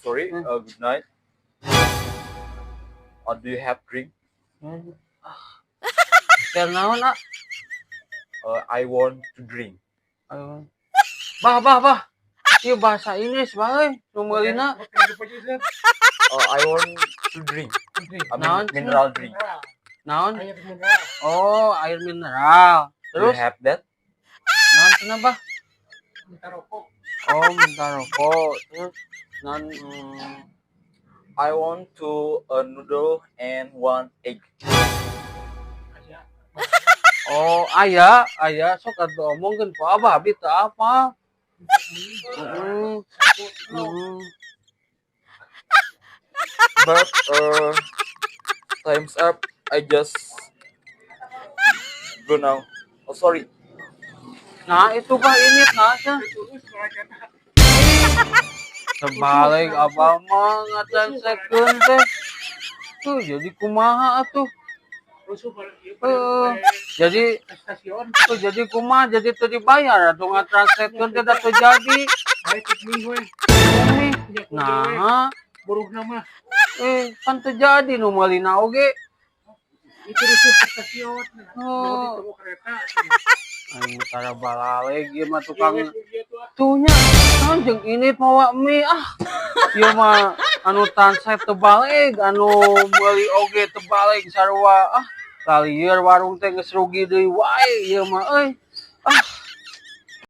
Sorry. Good night. Do you have drink? Naon ah. I want to drink. Bah. Ieu bahasa Inggris bae. Numeulina. I want to drink. Naon? Mineral drink. Naon? Air mineral. Oh, air mineral. Do you Terus have that? naon cenah bah? Minta rokok. Oh, minta rokok. Terus naon I want to a noodle and one egg. Aja. oh, aya sok atuh omongkeun ku Abah abi teu apa. Heeh. Heeh. But time's up. I just go now. Oh sorry. Nah, itu bah ini cenah. Terus mereka Terbalik Abah mah ngatranslate-keun teh. Tuh jadi kumaha atuh. rusuh balik Jadi stasiun. tuh jadi kumaha jadi teu dibayar atuh ngatranslate-keun teh da teu jadi. Baik piknik we. Umi. Nah, Buruh nama. kan teu jadi nu meulina oge. Itu rusuh ke stasiun. Oh. Di kereta. Aing tara balaleg ieu mah tukang tuhnya. Naon jeung ini mawa mie ah. Ieu mah anu translate teu baleg, anu meuli oge teu baleg sarua ah. Kalieur warung teh geus rugi deui wae ieu mah euy. Ah.